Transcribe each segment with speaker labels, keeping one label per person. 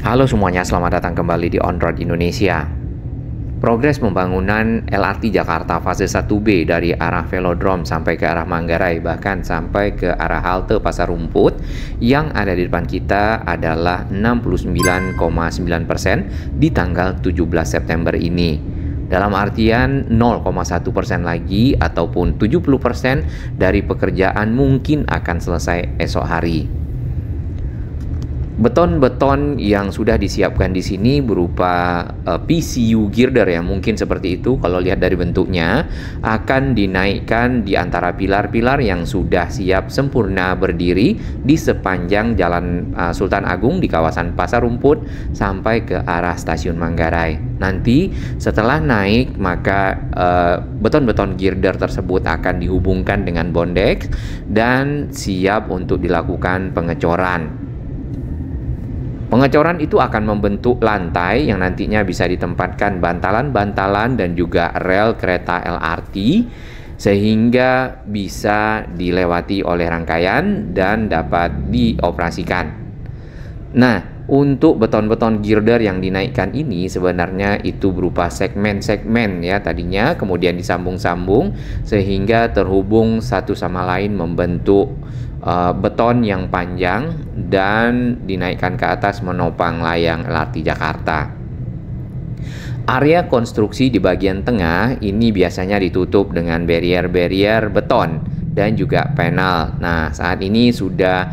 Speaker 1: Halo semuanya, selamat datang kembali di On Road Indonesia. Progres pembangunan LRT Jakarta fase 1B dari arah Velodrome sampai ke arah Manggarai, bahkan sampai ke arah halte Pasar Rumput yang ada di depan kita adalah 69,9% di tanggal 17 September ini. Dalam artian 0,1% lagi ataupun 70% dari pekerjaan mungkin akan selesai esok hari. Beton-beton yang sudah disiapkan di sini berupa PCU girder ya, mungkin seperti itu kalau lihat dari bentuknya, akan dinaikkan di antara pilar-pilar yang sudah siap sempurna berdiri di sepanjang Jalan Sultan Agung di kawasan Pasar Rumput sampai ke arah Stasiun Manggarai. Nanti setelah naik maka beton-beton girder tersebut akan dihubungkan dengan bondex dan siap untuk dilakukan pengecoran. Pengecoran itu akan membentuk lantai yang nantinya bisa ditempatkan bantalan-bantalan dan juga rel kereta LRT sehingga bisa dilewati oleh rangkaian dan dapat dioperasikan. Nah, untuk beton-beton girder yang dinaikkan ini sebenarnya itu berupa segmen-segmen ya tadinya, kemudian disambung-sambung sehingga terhubung satu sama lain membentuk beton yang panjang dan dinaikkan ke atas menopang layang LRT Jakarta. Area konstruksi di bagian tengah ini biasanya ditutup dengan barrier-barrier beton dan juga panel. Nah, saat ini sudah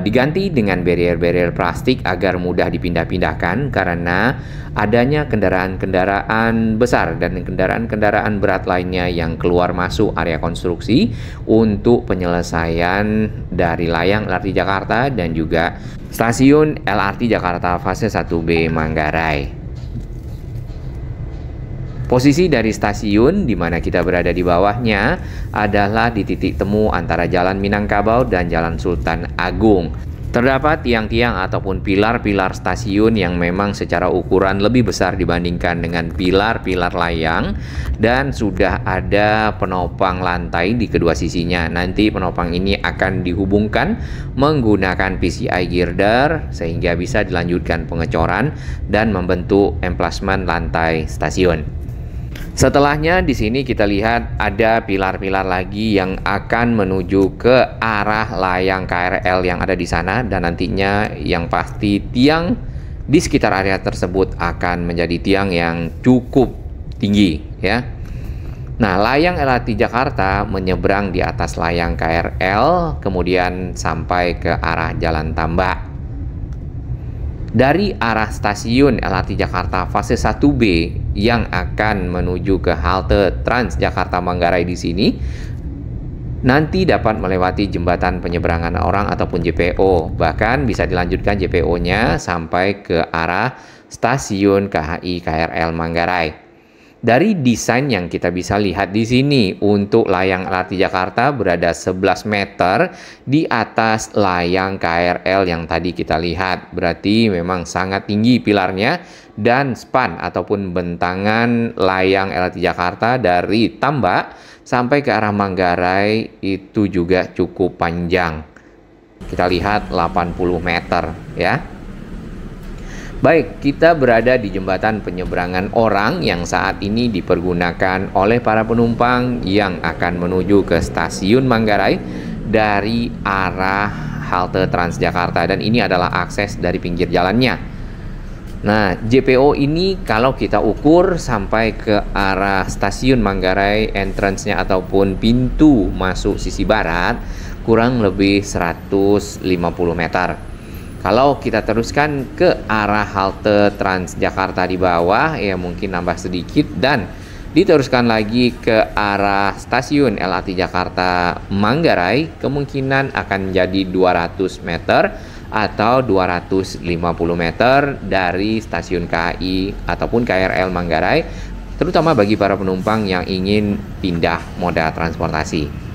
Speaker 1: diganti dengan barrier-barrier plastik agar mudah dipindah-pindahkan karena adanya kendaraan-kendaraan besar dan kendaraan-kendaraan berat lainnya yang keluar masuk area konstruksi untuk penyelesaian dari layang LRT Jakarta dan juga stasiun LRT Jakarta fase 1B Manggarai. Posisi dari stasiun di mana kita berada di bawahnya adalah di titik temu antara Jalan Minangkabau dan Jalan Sultan Agung. Terdapat tiang-tiang ataupun pilar-pilar stasiun yang memang secara ukuran lebih besar dibandingkan dengan pilar-pilar layang dan sudah ada penopang lantai di kedua sisinya. Nanti penopang ini akan dihubungkan menggunakan PCI girder sehingga bisa dilanjutkan pengecoran dan membentuk emplasement lantai stasiun. Setelahnya di sini kita lihat ada pilar-pilar lagi yang akan menuju ke arah layang KRL yang ada di sana dan nantinya yang pasti tiang di sekitar area tersebut akan menjadi tiang yang cukup tinggi ya. Nah, layang LRT Jakarta menyeberang di atas layang KRL kemudian sampai ke arah Jalan Tambak. Dari arah stasiun LRT Jakarta fase 1B yang akan menuju ke halte Transjakarta Manggarai di sini nanti dapat melewati jembatan penyeberangan orang ataupun JPO. Bahkan bisa dilanjutkan JPO-nya sampai ke arah stasiun KHI KRL Manggarai. Dari desain yang kita bisa lihat di sini, untuk layang LRT Jakarta berada 11 meter di atas layang KRL yang tadi kita lihat. Berarti memang sangat tinggi pilarnya dan span ataupun bentangan layang LRT Jakarta dari Tambak sampai ke arah Manggarai itu juga cukup panjang. Kita lihat 80 meter ya. Baik, kita berada di jembatan penyeberangan orang yang saat ini dipergunakan oleh para penumpang yang akan menuju ke stasiun Manggarai dari arah halte Transjakarta dan ini adalah akses dari pinggir jalannya. Nah, JPO ini kalau kita ukur sampai ke arah stasiun Manggarai entrance-nya ataupun pintu masuk sisi barat kurang lebih 150 meter. Kalau kita teruskan ke arah halte Transjakarta di bawah ya mungkin nambah sedikit dan diteruskan lagi ke arah stasiun LRT Jakarta Manggarai kemungkinan akan menjadi 200 meter atau 250 meter dari stasiun KAI ataupun KRL Manggarai, terutama bagi para penumpang yang ingin pindah moda transportasi.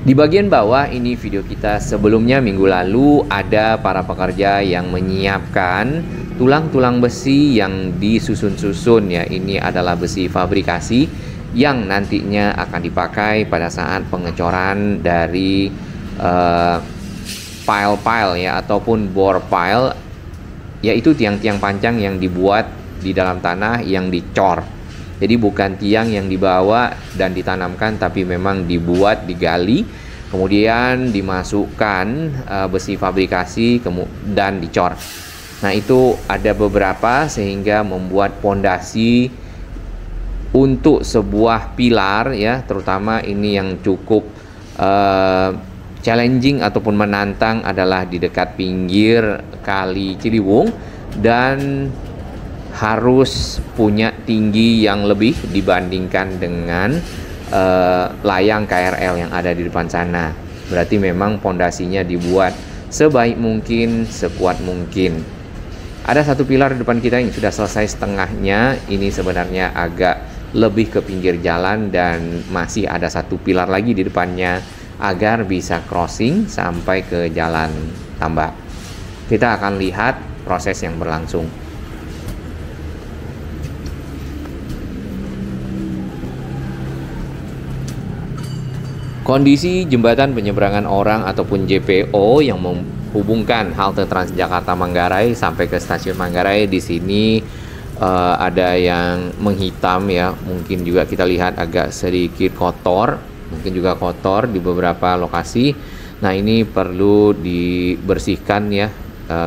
Speaker 1: Di bagian bawah ini video kita sebelumnya minggu lalu ada para pekerja yang menyiapkan tulang-tulang besi yang disusun-susun ya. Ini adalah besi fabrikasi yang nantinya akan dipakai pada saat pengecoran dari pile-pile ya ataupun bore pile, yaitu tiang-tiang panjang yang dibuat di dalam tanah yang dicor. Jadi bukan tiang yang dibawa dan ditanamkan, tapi memang dibuat, digali, kemudian dimasukkan besi fabrikasi dan dicor. Nah, itu ada beberapa sehingga membuat pondasi untuk sebuah pilar ya, terutama ini yang cukup challenging ataupun menantang adalah di dekat pinggir Kali Ciliwung, dan harus punya tinggi yang lebih dibandingkan dengan layang KRL yang ada di depan sana. Berarti memang pondasinya dibuat sebaik mungkin, sekuat mungkin. Ada satu pilar di depan kita yang sudah selesai setengahnya. Ini sebenarnya agak lebih ke pinggir jalan dan masih ada satu pilar lagi di depannya agar bisa crossing sampai ke jalan tambak. Kita akan lihat proses yang berlangsung. Kondisi jembatan penyeberangan orang ataupun JPO yang menghubungkan halte Transjakarta Manggarai sampai ke stasiun Manggarai di sini ada yang menghitam ya, mungkin juga kita lihat agak sedikit kotor, mungkin juga kotor di beberapa lokasi. Nah, ini perlu dibersihkan ya,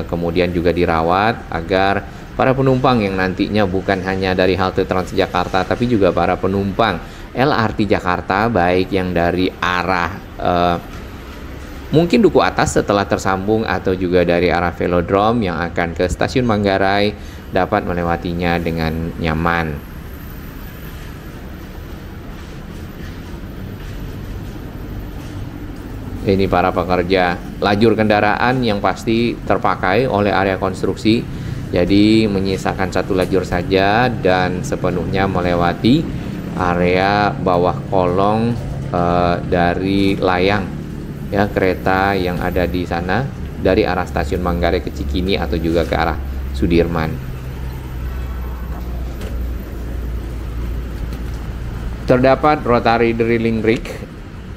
Speaker 1: kemudian juga dirawat agar para penumpang yang nantinya bukan hanya dari halte Transjakarta tapi juga para penumpang LRT Jakarta, baik yang dari arah mungkin Duku Atas setelah tersambung atau juga dari arah Velodrome yang akan ke stasiun Manggarai, dapat melewatinya dengan nyaman. Ini para pekerja, lajur kendaraan yang pasti terpakai oleh area konstruksi, jadi menyisakan satu lajur saja dan sepenuhnya melewati area bawah kolong dari layang ya kereta yang ada di sana dari arah stasiun Manggarai ke Cikini atau juga ke arah Sudirman. Terdapat rotary drilling rig,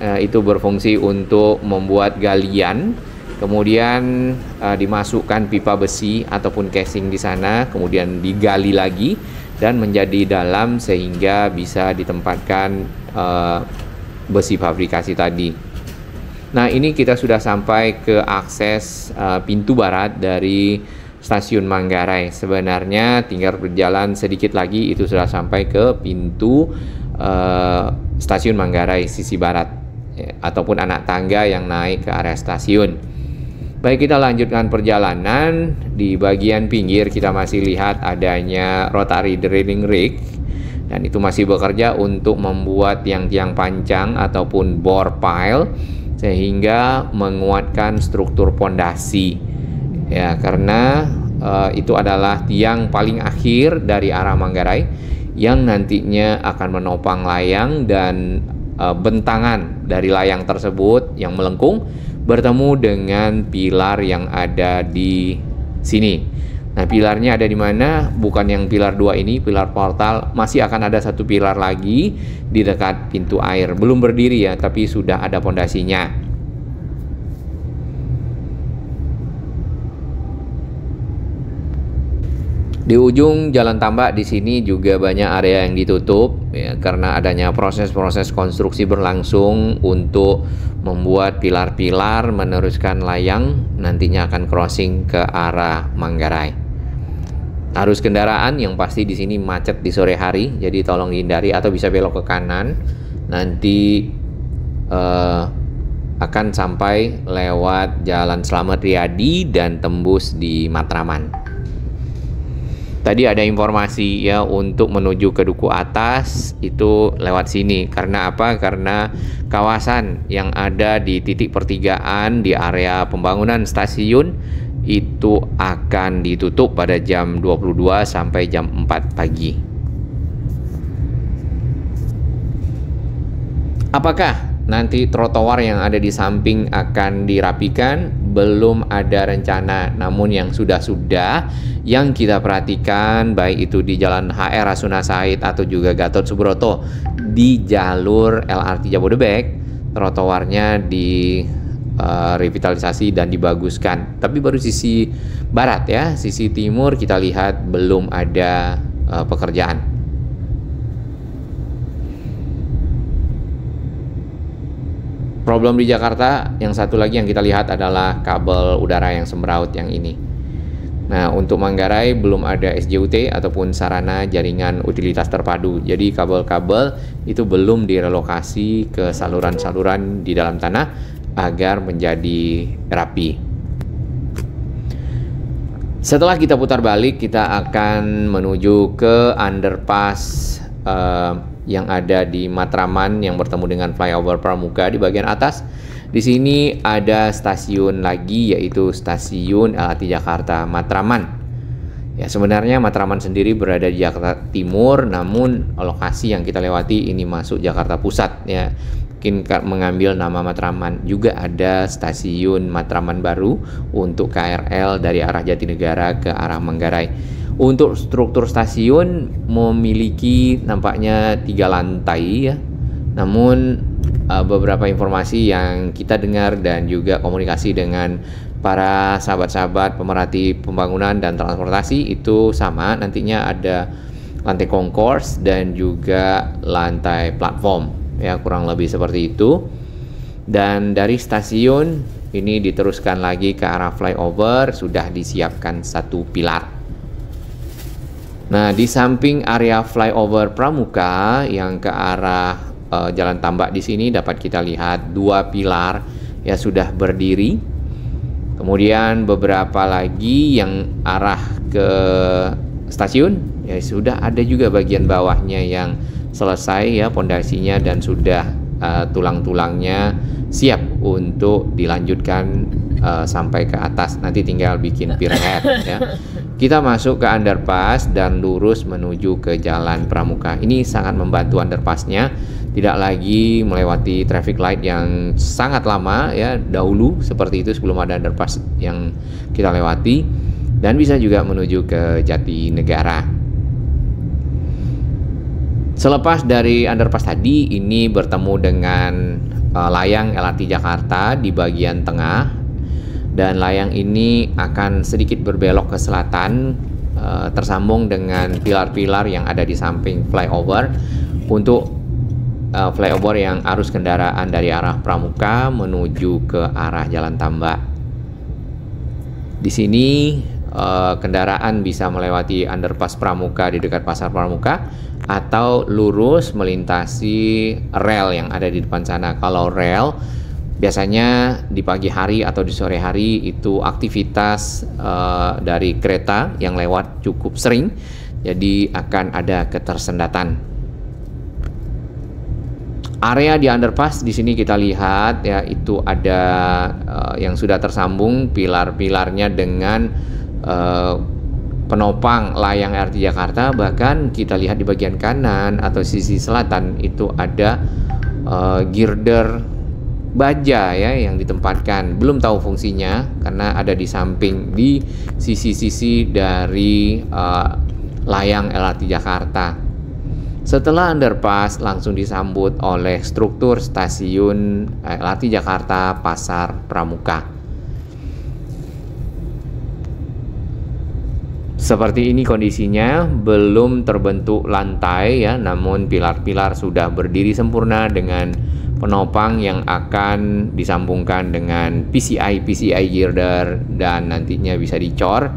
Speaker 1: itu berfungsi untuk membuat galian, kemudian dimasukkan pipa besi ataupun casing di sana, kemudian digali lagi dan menjadi dalam sehingga bisa ditempatkan besi fabrikasi tadi. Nah, ini kita sudah sampai ke akses pintu barat dari stasiun Manggarai. Sebenarnya tinggal berjalan sedikit lagi itu sudah sampai ke pintu stasiun Manggarai sisi barat ya, ataupun anak tangga yang naik ke area stasiun. Baik, kita lanjutkan perjalanan. Di bagian pinggir kita masih lihat adanya rotary drilling rig, dan itu masih bekerja untuk membuat tiang-tiang panjang ataupun bore pile sehingga menguatkan struktur pondasi ya, karena itu adalah tiang paling akhir dari arah Manggarai yang nantinya akan menopang layang, dan bentangan dari layang tersebut yang melengkung bertemu dengan pilar yang ada di sini. Nah, pilarnya ada di mana? Bukan yang pilar 2 ini, pilar portal. Masih akan ada satu pilar lagi di dekat pintu air. Belum berdiri ya, tapi sudah ada pondasinya. Di ujung Jalan Tambak di sini juga banyak area yang ditutup ya, karena adanya proses-proses konstruksi berlangsung untuk membuat pilar-pilar meneruskan layang nantinya akan crossing ke arah Manggarai. Arus kendaraan yang pasti di sini macet di sore hari, jadi tolong dihindari atau bisa belok ke kanan. Nanti akan sampai lewat Jalan Slamet Riyadi dan tembus di Matraman. Tadi ada informasi ya untuk menuju ke Duku Atas itu lewat sini. Karena apa? Karena kawasan yang ada di titik pertigaan di area pembangunan stasiun itu akan ditutup pada jam 22 sampai jam 4 pagi. Apakah nanti trotoar yang ada di samping akan dirapikan? Belum ada rencana, namun yang sudah yang kita perhatikan baik itu di Jalan HR Rasuna Said atau juga Gatot Subroto di jalur LRT Jabodebek, trotoarnya revitalisasi dan dibaguskan. Tapi baru sisi barat ya, sisi timur kita lihat belum ada pekerjaan. Problem di Jakarta yang satu lagi yang kita lihat adalah kabel udara yang semraut yang ini. Nah, untuk Manggarai belum ada SJUT ataupun sarana jaringan utilitas terpadu. Jadi kabel-kabel itu belum direlokasi ke saluran-saluran di dalam tanah agar menjadi rapi. Setelah kita putar balik, kita akan menuju ke underpass yang ada di Matraman yang bertemu dengan flyover Pramuka di bagian atas. Di sini ada stasiun lagi, yaitu stasiun LRT Jakarta Matraman. Ya, sebenarnya Matraman sendiri berada di Jakarta Timur, namun lokasi yang kita lewati ini masuk Jakarta Pusat ya. Mungkin mengambil nama Matraman. Juga ada stasiun Matraman baru untuk KRL dari arah Jatinegara ke arah Manggarai. Untuk struktur stasiun memiliki nampaknya 3 lantai ya. Namun beberapa informasi yang kita dengar dan juga komunikasi dengan para sahabat-sahabat pemerhati pembangunan dan transportasi itu sama, nantinya ada lantai concourse dan juga lantai platform ya, kurang lebih seperti itu. Dan dari stasiun ini diteruskan lagi ke arah flyover, sudah disiapkan 1 pilar. Nah, di samping area flyover Pramuka yang ke arah Jalan Tambak di sini dapat kita lihat 2 pilar ya sudah berdiri. Kemudian beberapa lagi yang arah ke stasiun ya sudah ada juga bagian bawahnya yang selesai ya pondasinya dan sudah tulang-tulangnya siap untuk dilanjutkan sampai ke atas. Nanti tinggal bikin pierhead ya. Kita masuk ke underpass dan lurus menuju ke Jalan Pramuka. Ini sangat membantu underpassnya. Tidak lagi melewati traffic light yang sangat lama ya dahulu seperti itu sebelum ada underpass yang kita lewati, dan bisa juga menuju ke Jatinegara. Selepas dari underpass tadi, ini bertemu dengan layang LRT Jakarta di bagian tengah, dan layang ini akan sedikit berbelok ke selatan, tersambung dengan pilar-pilar yang ada di samping flyover untuk flyover yang arus kendaraan dari arah Pramuka menuju ke arah Jalan Tambak. Di sini kendaraan bisa melewati underpass Pramuka di dekat Pasar Pramuka atau lurus melintasi rel yang ada di depan sana. Kalau rel biasanya di pagi hari atau di sore hari itu aktivitas dari kereta yang lewat cukup sering, jadi akan ada ketersendatan. Area di underpass di sini kita lihat ya, itu ada yang sudah tersambung pilar-pilarnya dengan penopang layang LRT Jakarta. Bahkan kita lihat di bagian kanan atau sisi selatan itu ada girder baja ya yang ditempatkan. Belum tahu fungsinya karena ada di samping di sisi-sisi dari layang LRT Jakarta. Setelah underpass langsung disambut oleh struktur stasiun LRT Jakarta Pasar Pramuka. Seperti ini kondisinya, belum terbentuk lantai ya, namun pilar-pilar sudah berdiri sempurna dengan penopang yang akan disambungkan dengan PCI girder dan nantinya bisa dicor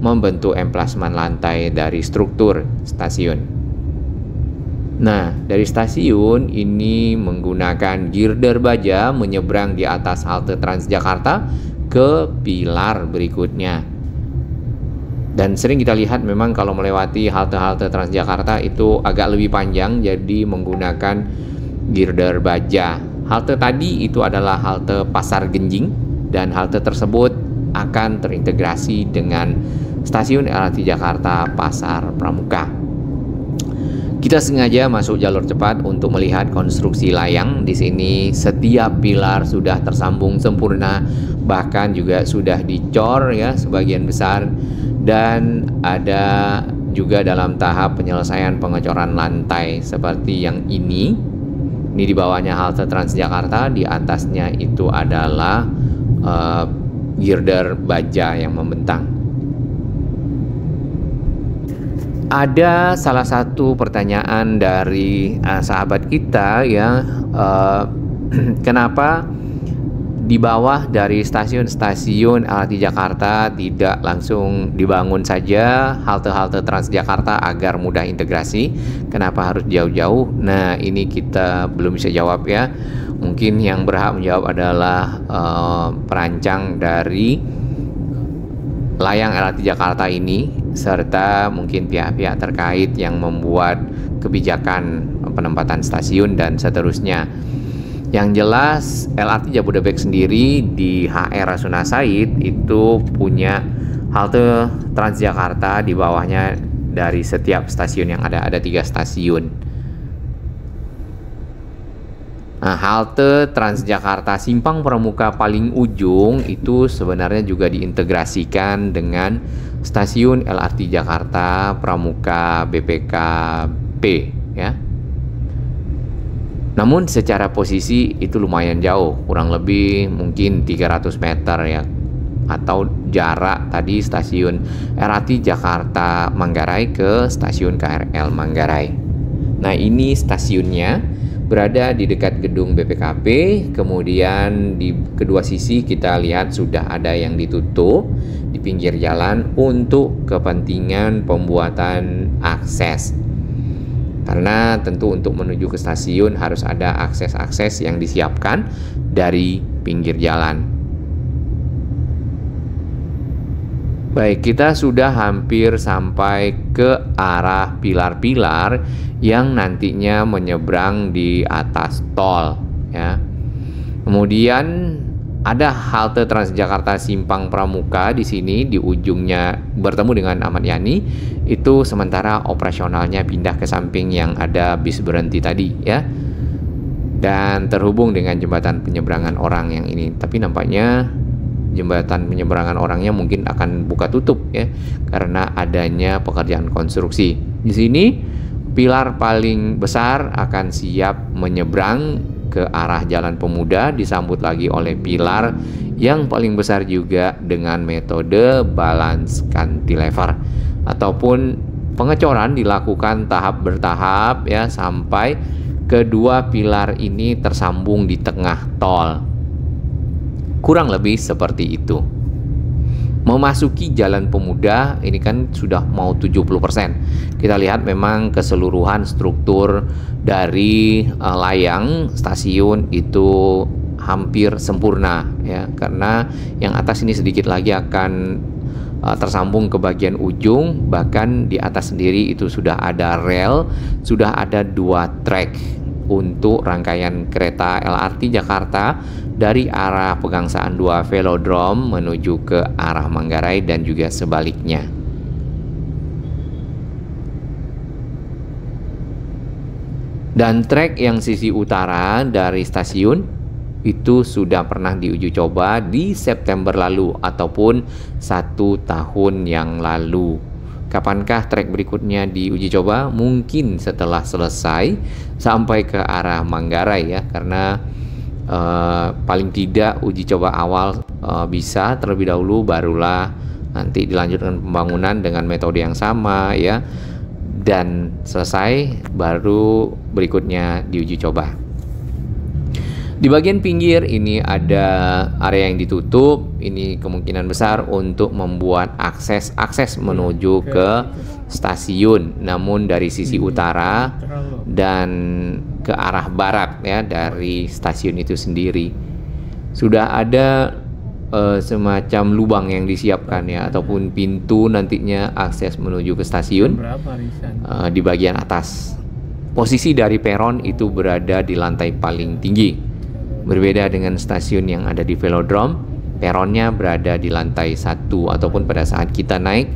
Speaker 1: membentuk emplasman lantai dari struktur stasiun. Nah, dari stasiun ini menggunakan girder baja menyeberang di atas halte Transjakarta ke pilar berikutnya. Dan sering kita lihat memang kalau melewati halte-halte Transjakarta itu agak lebih panjang, jadi menggunakan girder baja. Halte tadi itu adalah halte Pasar Genjing, dan halte tersebut akan terintegrasi dengan stasiun LRT Jakarta Pasar Pramuka. Kita sengaja masuk jalur cepat untuk melihat konstruksi layang. Di sini setiap pilar sudah tersambung sempurna, bahkan juga sudah dicor ya sebagian besar, dan ada juga dalam tahap penyelesaian pengecoran lantai seperti yang ini. Ini di bawahnya halte Transjakarta, di atasnya itu adalah girder baja yang membentang. Ada salah satu pertanyaan dari sahabat kita ya, kenapa di bawah dari stasiun-stasiun LRT Jakarta tidak langsung dibangun saja halte-halte Transjakarta agar mudah integrasi? Kenapa harus jauh-jauh? Nah, ini kita belum bisa jawab ya. Mungkin yang berhak menjawab adalah perancang dari layang LRT Jakarta ini, serta mungkin pihak-pihak terkait yang membuat kebijakan penempatan stasiun dan seterusnya. Yang jelas LRT Jabodebek sendiri di HR Rasuna Said itu punya halte Transjakarta di bawahnya. Dari setiap stasiun yang ada 3 stasiun. Nah, halte Transjakarta Simpang Pramuka paling ujung itu sebenarnya juga diintegrasikan dengan stasiun LRT Jakarta Pramuka BPKP ya. Namun secara posisi itu lumayan jauh, kurang lebih mungkin 300 meter ya, atau jarak tadi stasiun LRT Jakarta Manggarai ke stasiun KRL Manggarai. Nah, ini stasiunnya berada di dekat gedung BPKP, kemudian di kedua sisi kita lihat sudah ada yang ditutup di pinggir jalan untuk kepentingan pembuatan akses. Karena tentu untuk menuju ke stasiun harus ada akses-akses yang disiapkan dari pinggir jalan. Baik, kita sudah hampir sampai ke arah pilar-pilar yang nantinya menyeberang di atas tol ya. Kemudian ada halte Transjakarta Simpang Pramuka di sini, di ujungnya bertemu dengan Ahmad Yani. Itu sementara operasionalnya pindah ke samping yang ada bis berhenti tadi ya, dan terhubung dengan jembatan penyeberangan orang yang ini. Tapi nampaknya jembatan penyeberangan orangnya mungkin akan buka tutup ya, karena adanya pekerjaan konstruksi. Di sini pilar paling besar akan siap menyeberang ke arah Jalan Pemuda, disambut lagi oleh pilar yang paling besar juga dengan metode balance cantilever, ataupun pengecoran dilakukan tahap bertahap ya, sampai kedua pilar ini tersambung di tengah tol. Kurang lebih seperti itu. Memasuki Jalan Pemuda ini kan sudah mau 70%. Kita lihat memang keseluruhan struktur dari layang stasiun itu hampir sempurna ya, karena yang atas ini sedikit lagi akan tersambung ke bagian ujung. Bahkan di atas sendiri itu sudah ada rel, sudah ada 2 trek untuk rangkaian kereta LRT Jakarta dari arah Pegangsaan 2 Velodrome menuju ke arah Manggarai dan juga sebaliknya. Dan trek yang sisi utara dari stasiun itu sudah pernah diuji coba di September lalu ataupun 1 tahun yang lalu. Kapankah trek berikutnya diuji coba? Mungkin setelah selesai sampai ke arah Manggarai ya, karena paling tidak uji coba awal bisa terlebih dahulu, barulah nanti dilanjutkan pembangunan dengan metode yang sama ya, dan selesai baru berikutnya diuji coba. Di bagian pinggir ini ada area yang ditutup, ini kemungkinan besar untuk membuat akses menuju ke stasiun, namun dari sisi utara dan ke arah barat ya dari stasiun itu sendiri. Sudah ada semacam lubang yang disiapkan ya, ataupun pintu nantinya akses menuju ke stasiun di bagian atas. Posisi dari peron itu berada di lantai paling tinggi. Berbeda dengan stasiun yang ada di Velodrome, peronnya berada di lantai 1, ataupun pada saat kita naik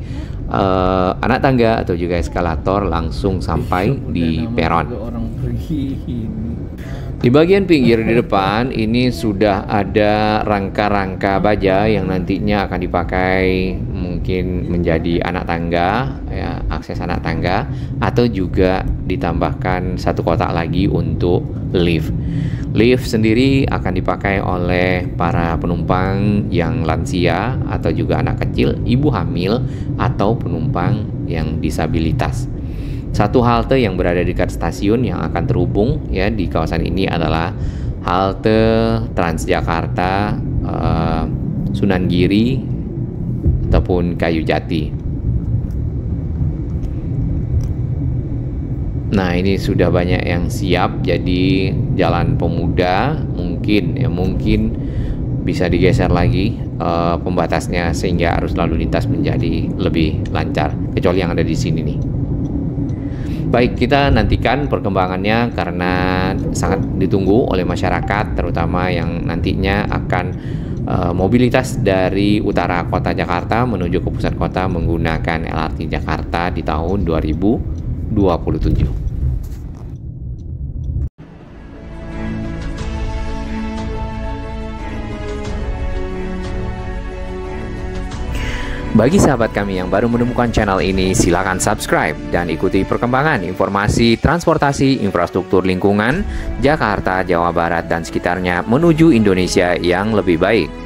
Speaker 1: anak tangga atau juga eskalator langsung sampai di peron. Di bagian pinggir di depan ini sudah ada rangka-rangka baja yang nantinya akan dipakai mungkin menjadi anak tangga ya, akses anak tangga, atau juga ditambahkan satu kotak lagi untuk lift. Lift sendiri akan dipakai oleh para penumpang yang lansia atau juga anak kecil, ibu hamil, atau penumpang yang disabilitas. Satu halte yang berada di dekat stasiun yang akan terhubung ya di kawasan ini adalah halte Transjakarta Sunan Giri ataupun Kayu Jati. Nah, ini sudah banyak yang siap, jadi Jalan Pemuda mungkin bisa digeser lagi pembatasnya sehingga arus lalu lintas menjadi lebih lancar, kecuali yang ada di sini nih. Baik, kita nantikan perkembangannya karena sangat ditunggu oleh masyarakat, terutama yang nantinya akan mobilitas dari utara kota Jakarta menuju ke pusat kota menggunakan LRT Jakarta di tahun 2027. Bagi sahabat kami yang baru menemukan channel ini, silakan subscribe dan ikuti perkembangan informasi transportasi infrastruktur lingkungan Jakarta, Jawa Barat, dan sekitarnya menuju Indonesia yang lebih baik.